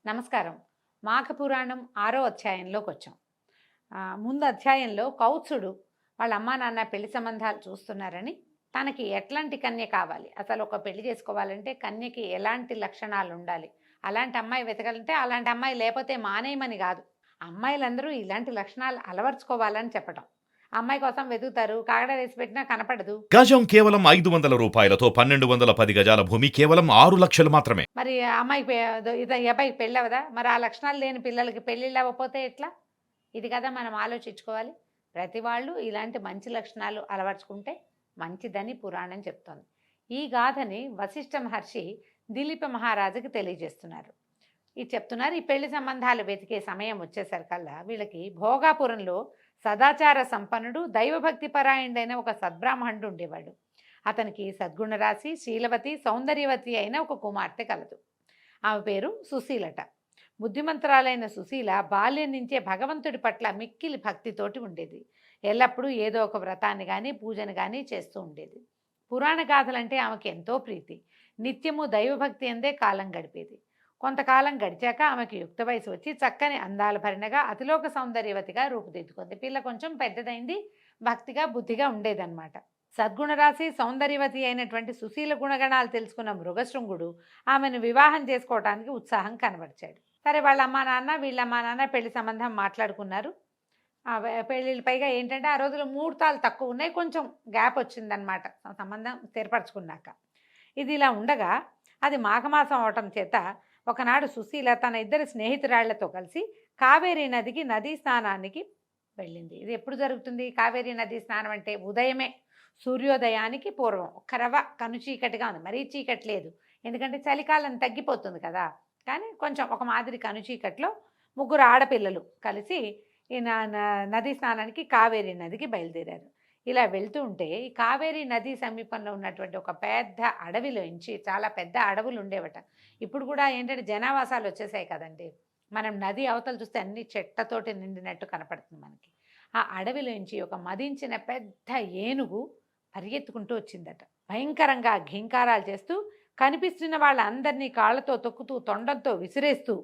నమస్కారం. మాఘపురాణం 6వ అధ్యాయంలోకొచ్చాం. ముందు అధ్యాయంలో కౌత్సుడు వాళ్ళ అమ్మా నాన్న పెళ్లి సంబంధాలు చూస్తున్నారని, తనకి ఎట్లాంటి కన్య కావాలి, అసలు ఒక పెళ్లి చేసుకోవాలంటే కన్యకి ఎలాంటి లక్షణాలుండాలి, అలాంటి అమ్మాయి వెతకాలంటే అలాంటి అమ్మాయి లేపోతే మానేయమని గాదు. అమ్మాయిలందరూ ఇలాంటి లక్షణాలు అలవర్చుకోవాలని చెప్పటం. అమ్మాయి కోసం వెతుకుతారు, కాగడా వేసి పెట్టినా కనపడదు. గజం కేవలం 500 రూపాయలతో 1210 గజాల భూమి కేవలం 6 లక్షలు మాత్రమే. మరి ఆ అమ్మాయికి ఈ అబ్బాయికి పెళ్ళవదా? మరి ఆ లక్షణాలు లేని పిల్లలకి పెళ్ళిళ్ళు అవ్వకపోతే ఎట్లా? ఇది కదా మనం ఆలోచించుకోవాలి. ప్రతి వాళ్ళు ఇలాంటి మంచి లక్షణాలు అలవర్చుకుంటే మంచిదని పురాణం చెప్తోంది. ఈ గాథని వశిష్ఠ మహర్షి దిలీప మహారాజుకి తెలియజేస్తున్నారు. ఇది చెప్తున్నారు. ఈ పెళ్లి సంబంధాలు వెతికే సమయం వచ్చేసరికల్లా వీళ్ళకి భోగాపురంలో సదాచార సంపన్నుడు, దైవభక్తి పరాయణుడైన ఒక సద్బ్రాహ్మణుడు ఉండేవాడు. అతనికి సద్గుణరాశి, శీలవతి, సౌందర్యవతి అయిన ఒక కుమార్తె కలదు. ఆమె పేరు సుశీలట. బుద్ధిమంతురాలైన సుశీల బాల్యం నుంచే భగవంతుడి పట్ల మిక్కిలి భక్తితోటి ఉండేది. ఎల్లప్పుడూ ఏదో ఒక వ్రతాన్ని కానీ పూజను కానీ చేస్తూ ఉండేది. పురాణ గాథలంటే ఆమెకి ఎంతో ప్రీతి. నిత్యము దైవభక్తి అందే కాలం గడిపేది. కొంతకాలం గడిచాక ఆమెకు యుక్త వయసు వచ్చి చక్కని అందాల భరిణగా అతిలోక సౌందర్యవతిగా రూపుదిద్దుకుంది. పిల్ల కొంచెం పెద్దదైంది, భక్తిగా బుద్ధిగా ఉండేదన్నమాట. సద్గుణరాశి, సౌందర్యవతి అయినటువంటి సుశీల గుణగణాలు తెలుసుకున్న మృగశృంగుడు ఆమెను వివాహం చేసుకోవడానికి ఉత్సాహం కనబరిచాడు. సరే, వాళ్ళ అమ్మా నాన్న వీళ్ళ అమ్మా నాన్న పెళ్లి సంబంధం మాట్లాడుకున్నారు. పెళ్ళిళ్ళు పైగా ఏంటంటే ఆ రోజుల్లో ముహూర్తాలు తక్కువ ఉన్నాయి, కొంచెం గ్యాప్ వచ్చిందనమాట సంబంధం స్థిరపరచుకున్నాక. ఇది ఇలా ఉండగా అది మాఘమాసం అవటం చేత ఒకనాడు సుశీల తన ఇద్దరు స్నేహితురాళ్లతో కలిసి కావేరీ నదికి నదీ స్నానానికి వెళ్ళింది. ఇది ఎప్పుడు జరుగుతుంది? కావేరీ నదీ స్నానం అంటే ఉదయమే, సూర్యోదయానికి పూర్వం. ఒక్క రవ్వ కనుచీకటిగా ఉంది, మరీ చీకటి లేదు, ఎందుకంటే చలికాలం తగ్గిపోతుంది కదా. కానీ కొంచెం ఒక మాదిరి కనుచీకట్లో ముగ్గురు ఆడపిల్లలు కలిసి ఈ నదీ స్నానానికి కావేరీ నదికి బయలుదేరారు. ఇలా వెళ్తూ ఉంటే ఈ కావేరీ నది సమీపంలో ఉన్నటువంటి ఒక పెద్ద అడవిలోంచి, చాలా పెద్ద అడవులు ఉండేవట. ఇప్పుడు కూడా ఏంటంటే జనావాసాలు వచ్చేసాయి కదండి. మనం నది అవతలు చూస్తే అన్ని చెట్లతోటి నిండినట్టు కనపడుతుంది మనకి. ఆ అడవిలోంచి ఒక మదించిన పెద్ద ఏనుగు పరిగెత్తుకుంటూ వచ్చిందట. భయంకరంగా ఘీంకారాలు చేస్తూ కనిపిస్తున్న వాళ్ళందరినీ కాళ్ళతో తొక్కుతూ, తొండంతో విసిరేస్తూ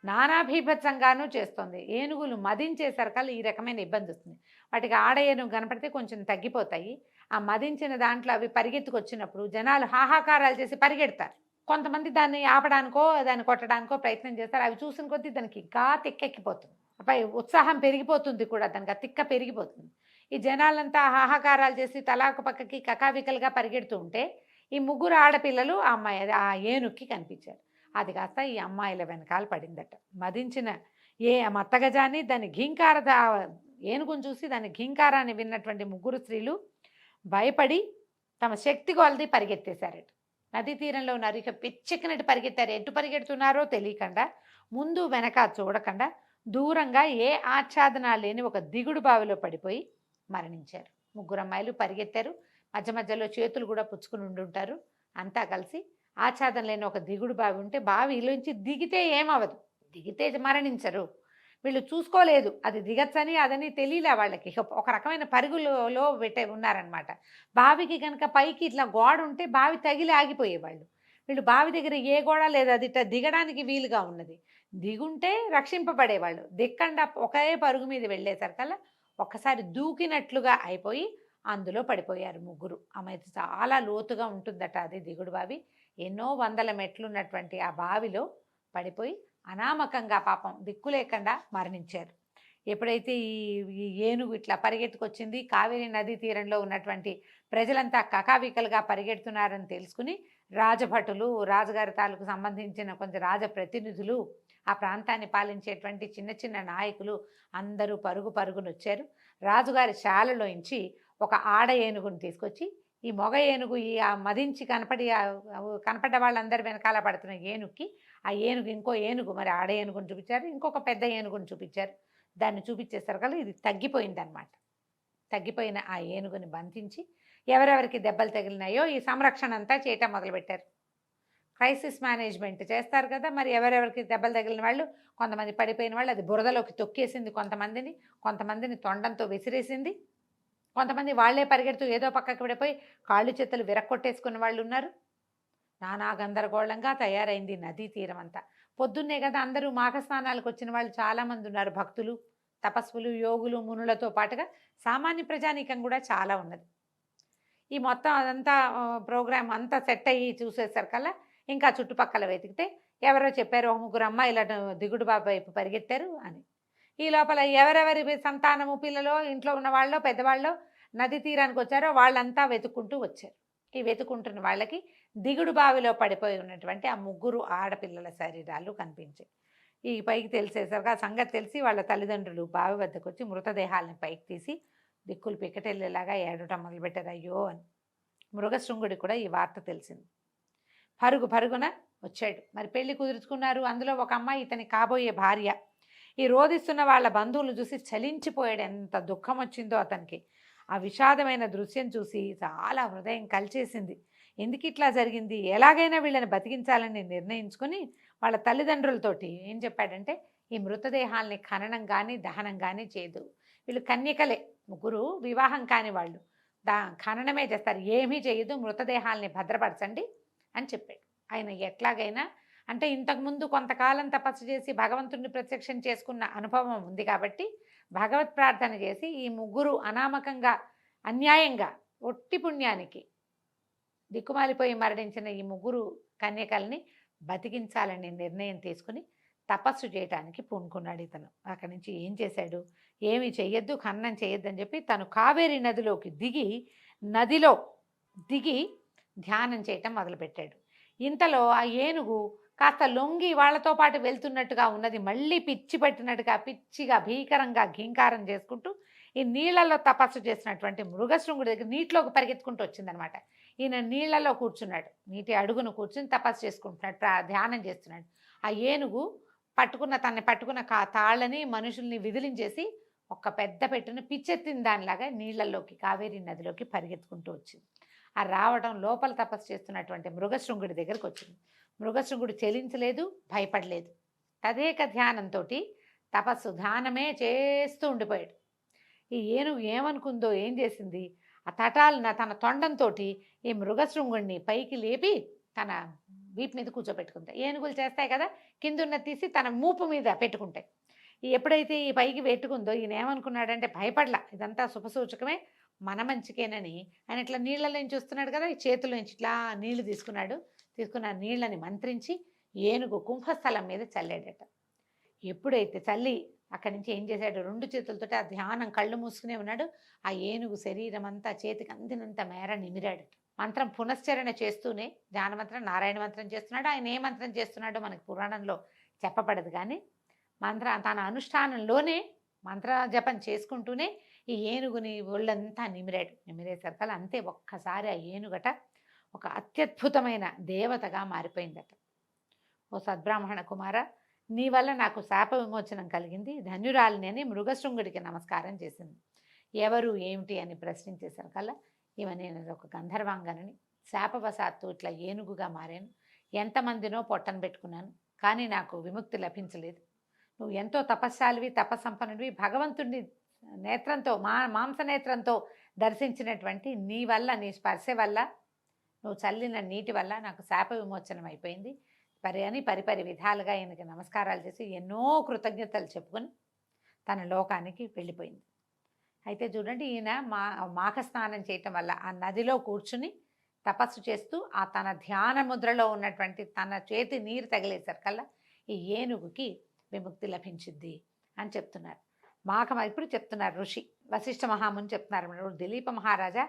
నానాభీభత్సంగానూ చేస్తుంది. ఏనుగులు మదించేసరికల్లా ఈ రకమైన ఇబ్బంది వస్తుంది. వాటికి ఆడ ఏనుగు కనపడితే కొంచెం తగ్గిపోతాయి. ఆ మదించిన దాంట్లో అవి పరిగెత్తుకొచ్చినప్పుడు జనాలు హాహాకారాలు చేసి పరిగెడతారు. కొంతమంది దాన్ని ఆపడానికో దాన్ని కొట్టడానికో ప్రయత్నం చేస్తారు. అవి చూసిన కొద్దీ దానికి ఇంకా తిక్కెక్కిపోతుంది, పై ఉత్సాహం పెరిగిపోతుంది కూడా, దానికి ఆ తిక్క పెరిగిపోతుంది. ఈ జనాలంతా హాహాకారాలు చేసి తలాకు పక్కకి కకావికలుగా పరిగెడుతూ ఉంటే ఈ ముగ్గురు ఆడపిల్లలు ఆ ఏనుక్కి కనిపించారు. అది కాస్త ఈ అమ్మాయిల వెనకాల పడిందట. మదించిన మత్తగజాన్ని, దాని ఏనుగును చూసి దాని ఘీంకారాన్ని విన్నటువంటి ముగ్గురు స్త్రీలు భయపడి తమ శక్తి కొలది పరిగెత్తేశారట. నదీ తీరంలో ఉన్నారు. ఇక పిచ్చెక్కినట్టు పరిగెత్తారు. ఎటు పరిగెడుతున్నారో తెలియకుండా, ముందు వెనక చూడకుండా దూరంగా ఏ ఆచ్ఛాదన లేని ఒక దిగుడు బావిలో పడిపోయి మరణించారు. ముగ్గురు అమ్మాయిలు పరిగెత్తారు. మధ్య మధ్యలో చేతులు కూడా పుచ్చుకుని ఉండుంటారు. అంతా కలిసి ఆచ్ఛాదన లేని ఒక దిగుడు బావి ఉంటే బావిలోంచి దిగితే ఏమవదు, దిగితే మరణించరు. వీళ్ళు చూసుకోలేదు అది దిగచ్చని, అదని తెలియలే వాళ్ళకి. ఒక రకమైన పరుగులో ఉన్నారనమాట. బావికి కనుక పైకి ఇట్లా గోడ ఉంటే బావి తగిలి ఆగిపోయేవాళ్ళు. వీళ్ళు బావి దగ్గర ఏ గోడ లేదు, అది ఇట్లా దిగడానికి వీలుగా ఉన్నది. దిగుంటే రక్షింపబడేవాళ్ళు. దిక్కండా ఒకే పరుగు మీద వెళ్ళేసరికల్లా ఒక్కసారి దూకినట్లుగా అయిపోయి అందులో పడిపోయారు ముగ్గురు. ఆమె చాలా లోతుగా ఉంటుందట అది దిగుడు బావి. ఎన్నో వందల మెట్లున్నటువంటి ఆ బావిలో పడిపోయి అనామకంగా పాపం దిక్కు లేకుండా మరణించారు. ఎప్పుడైతే ఈ ఏనుగు ఇట్లా పరిగెత్తుకొచ్చింది, కావేరీ నదీ తీరంలో ఉన్నటువంటి ప్రజలంతా కకావికలుగా పరిగెడుతున్నారని తెలుసుకుని రాజభటులు, రాజుగారి తాలూకు సంబంధించిన కొంచెం రాజప్రతినిధులు, ఆ ప్రాంతాన్ని పాలించేటువంటి చిన్న చిన్న నాయకులు అందరూ పరుగునొచ్చారు. రాజుగారి శాలలోంచి ఒక ఆడ ఏనుగును తీసుకొచ్చి ఈ మొగ ఏనుగు ఆ మదించి కనపడ్డ వాళ్ళందరి వెనకాల పడుతున్న ఏనుగుకి, ఆ ఏనుగు ఇంకో ఏనుగు, మరి ఆడ ఏనుగుని చూపించారు, ఇంకొక పెద్ద ఏనుగుని చూపించారు. దాన్ని చూపించేసరికల్లా ఇది తగ్గిపోయిందనమాట. తగ్గిపోయిన ఆ ఏనుగుని బంధించి ఎవరెవరికి దెబ్బలు తగిలినాయో ఈ సంరక్షణ అంతా చేయటం మొదలుపెట్టారు. క్రైసిస్ మేనేజ్మెంట్ చేస్తారు కదా. మరి ఎవరెవరికి దెబ్బలు తగిలిన వాళ్ళు, కొంతమంది పడిపోయిన వాళ్ళు అది బురదలోకి తొక్కేసింది, కొంతమందిని తొండంతో విసిరేసింది, కొంతమంది వాళ్లే పరిగెడుతూ ఏదో పక్కకి పడిపోయి కాళ్ళు చేతులు విరక్కొట్టేసుకున్న వాళ్ళు ఉన్నారు. నానా గందరగోళంగా తయారైంది నదీ తీరం అంతా. పొద్దున్నే కదా అందరూ మాఘ స్నానాలకు వచ్చిన వాళ్ళు చాలామంది ఉన్నారు, భక్తులు, తపస్సులు, యోగులు, మునులతో పాటుగా సామాన్య ప్రజానీకం కూడా చాలా ఉన్నది. ఈ మొత్తం అదంతా ప్రోగ్రామ్ అంతా సెట్ అయ్యి చూసేసరికల్లా ఇంకా చుట్టుపక్కల వెతికితే ఎవరో చెప్పారు, ఒక ముగ్గురు అమ్మాయిలు దిగుడు బాబు వైపు పరిగెత్తారు అని. ఈ లోపల ఎవరెవరి సంతానము పిల్లలో ఇంట్లో ఉన్న వాళ్ళో పెద్దవాళ్ళో నది తీరానికి వచ్చారో వాళ్ళంతా వెతుక్కుంటూ వచ్చారు. ఈ వెతుకుంటున్న వాళ్ళకి దిగుడు బావిలో పడిపోయి ఉన్నటువంటి ఆ ముగ్గురు ఆడపిల్లల శరీరాలు కనిపించాయి. ఈ పైకి తెలిసేసరికి ఆ సంగతి తెలిసి వాళ్ళ తల్లిదండ్రులు బావి వద్దకు వచ్చి మృతదేహాలను పైకి తీసి దిక్కులు పిక్కటెళ్ళేలాగా ఏడటం మొదలుపెట్టారు, అయ్యో అని. మృగశృంగుడికి కూడా ఈ వార్త తెలిసింది. పరుగున వచ్చాడు. మరి పెళ్లి కుదుర్చుకున్నారు. అందులో ఒక అమ్మాయి ఇతని కాబోయే భార్య. ఈ రోధిస్తున్న వాళ్ళ బంధువులు చూసి చలించిపోయాడు. ఎంత దుఃఖం వచ్చిందో అతనికి. ఆ విషాదమైన దృశ్యం చూసి చాలా హృదయం కలిచేసింది. ఎందుకు ఇట్లా జరిగింది, ఎలాగైనా వీళ్ళని బతికించాలని నిర్ణయించుకుని వాళ్ళ తల్లిదండ్రులతోటి ఏం చెప్పాడంటే, ఈ మృతదేహాల్ని ఖననం కానీ దహనం కానీ చేయదు. వీళ్ళు కన్యకలే, ముగ్గురు వివాహం కాని వాళ్ళు, ఖననమే చేస్తారు, ఏమీ చేయదు, మృతదేహాల్ని భద్రపరచండి అని చెప్పాడు. ఆయన ఎట్లాగైనా అంటే ఇంతకుముందు కొంతకాలం తపస్సు చేసి భగవంతుడిని ప్రత్యక్షం చేసుకున్న అనుభవం ఉంది కాబట్టి భగవత్ ప్రార్థన చేసి ఈ ముగ్గురు అనామకంగా అన్యాయంగా ఒట్టి పుణ్యానికి దిక్కుమాలిపోయి మరణించిన ఈ ముగ్గురు కన్యకల్ని బతికించాలని నిర్ణయం తీసుకుని తపస్సు చేయడానికి పూనుకున్నాడు ఇతను. అక్కడి నుంచి ఏం చేశాడు, ఏమి చెయ్యొద్దు, ఖననం చేయొద్దు అని చెప్పి తను కావేరి నదిలోకి నదిలో దిగి ధ్యానం చేయటం మొదలుపెట్టాడు. ఇంతలో ఆ ఏనుగు కాస్త లొంగి వాళ్ళతో పాటు వెళ్తున్నట్టుగా ఉన్నది. మళ్ళీ పిచ్చి పట్టినట్టుగా పిచ్చిగా భీకరంగా ఘీంకారం చేసుకుంటూ ఈ నీళ్లలో తపస్సు చేసినటువంటి మృగశృంగుడి దగ్గర నీటిలోకి పరిగెత్తుకుంటూ వచ్చిందనమాట. ఈయన నీళ్లలో కూర్చున్నాడు, నీటి అడుగును కూర్చుని తపస్సు చేసుకుంటున్నాడు, ధ్యానం చేస్తున్నాడు. ఆ ఏనుగు తనని పట్టుకున్న తాళ్ళని మనుషుల్ని విదిలించేసి ఒక పెద్ద పెట్టుని పిచ్చెత్తిన దానిలాగా నీళ్లలోకి కావేరీ నదిలోకి పరిగెత్తుకుంటూ వచ్చింది. ఆ రావడం లోపల తపస్సు చేస్తున్నటువంటి మృగశృంగుడి దగ్గరకు వచ్చింది. మృగశృంగుడు చెలించలేదు, భయపడలేదు. తదేక ధ్యానంతో తపస్సు ధ్యానమే చేస్తూ ఉండిపోయాడు. ఈ ఏనుగు ఏమనుకుందో ఏం చేసింది, ఆ తన తొండంతో ఈ మృగశృంగుడిని పైకి లేపి తన వీపు మీద కూర్చోబెట్టుకుంటాయి. ఏనుగులు చేస్తాయి కదా, కిందున్న తీసి తన మూపు మీద పెట్టుకుంటాయి. ఎప్పుడైతే ఈ పైకి పెట్టుకుందో ఈయన ఏమనుకున్నాడంటే, భయపడలా, ఇదంతా శుభసూచకమే, మన మంచికేనని ఆయన ఇట్లా నీళ్ళలోంచి వస్తున్నాడు కదా, ఈ చేతుల్లోంచి ఇట్లా నీళ్లు తీసుకున్న నీళ్ళని మంత్రించి ఏనుగు కుంభస్థలం మీద చల్లాడట. ఎప్పుడైతే చల్లి అక్కడి నుంచి ఏం చేశాడు, 2 చేతులతో ఆ ధ్యానం కళ్ళు మూసుకునే ఉన్నాడు. ఆ ఏనుగు శరీరం అంతా చేతికి అందినంత మేర నిమిరాడు. మంత్రం పునశ్చరణ చేస్తూనే ధ్యాన మంత్రం, నారాయణ మంత్రం చేస్తున్నాడు. ఆయన ఏ మంత్రం చేస్తున్నాడో మనకి పురాణంలో చెప్పబడదు, కానీ తన అనుష్ఠానంలోనే మంత్ర జపం చేసుకుంటూనే ఈ ఏనుగుని ఒళ్ళంతా నిమిరేసరికల్లా అంతే ఒక్కసారి ఆ ఏనుగట ఒక అత్యద్భుతమైన దేవతగా మారిపోయిందట. ఓ సద్బ్రాహ్మణ కుమార, నీ వల్ల నాకు శాప విమోచనం కలిగింది, ధన్యురాలిని అని మృగశృంగుడికి నమస్కారం చేసింది. ఎవరు ఏమిటి అని ప్రశ్నించేసరికల్లా నేను ఒక గంధర్వాంగనని, శాపవశాత్తు ఇట్లా ఏనుగుగా మారాను, ఎంతమందినో పొట్టను పెట్టుకున్నాను, కానీ నాకు విముక్తి లభించలేదు. నువ్వు ఎంతో తపస్శాలివి, తపస్సంపన్నుడివి, భగవంతుడిని నేత్రంతో మాంసనేత్రంతో దర్శించినటువంటి నీ వల్ల, నీ స్పర్శ వల్ల, నువ్వు చల్లిన నీటి వల్ల నాకు శాప విమోచనం అయిపోయింది అని పరిపరి విధాలుగా ఈయనకి నమస్కారాలు చేసి ఎన్నో కృతజ్ఞతలు చెప్పుకొని తన లోకానికి వెళ్ళిపోయింది. అయితే చూడండి, ఈయన మాఘ స్నానం చేయటం వల్ల ఆ నదిలో కూర్చుని తపస్సు చేస్తూ ఆ తన ధ్యాన ముద్రలో ఉన్నటువంటి తన చేతి నీరు తగిలేసరికల్లా ఈ ఏనుగుకి విముక్తి లభించింది అని చెప్తున్నారు. ఇప్పుడు చెప్తున్నారు ఋషి వశిష్ఠ మహాముని చెప్తున్నారు, దిలీప మహారాజా,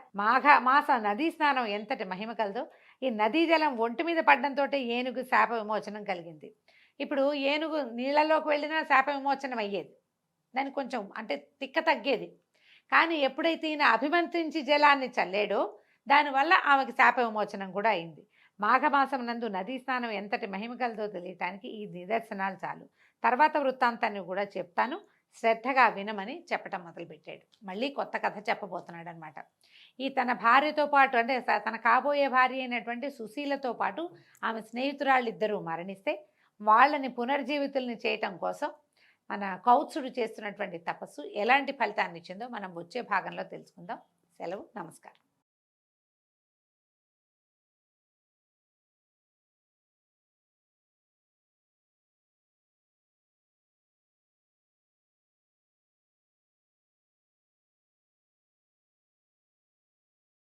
మాస నదీ స్నానం ఎంతటి మహిమ కలదో, ఈ నదీ జలం ఒంటి మీద పడడంతో ఏనుగు శాప విమోచనం కలిగింది. ఇప్పుడు ఏనుగు నీళ్ళలోకి వెళ్ళినా శాప విమోచనం అయ్యేది, దానికి కొంచెం అంటే తిక్క తగ్గేది. కానీ ఎప్పుడైతే ఈయన అభిమంత్రించి జలాన్ని చల్లాడో దానివల్ల ఆమెకి శాప విమోచనం కూడా అయింది. మాఘమాసం నందు నదీ స్నానం ఎంతటి మహిమ కలదో తెలియటానికి ఈ నిదర్శనాలు చాలు. తర్వాత వృత్తాంతాన్ని కూడా చెప్తాను, శ్రద్ధగా వినమని చెప్పటం మొదలుపెట్టాడు. మళ్ళీ కొత్త కథ చెప్పబోతున్నాడు అనమాట. ఈ తన భార్యతో పాటు, అంటే తన కాబోయే భార్య అయినటువంటి సుశీలతో పాటు ఆమె స్నేహితురాళ్ళు ఇద్దరూ మరణిస్తే వాళ్ళని పునర్జీవితుల్ని చేయటం కోసం మన కౌత్సుడు చేస్తున్నటువంటి తపస్సు ఎలాంటి ఫలితాన్ని ఇచ్చిందో మనం వచ్చే భాగంలో తెలుసుకుందాం. సెలవు, నమస్కారం.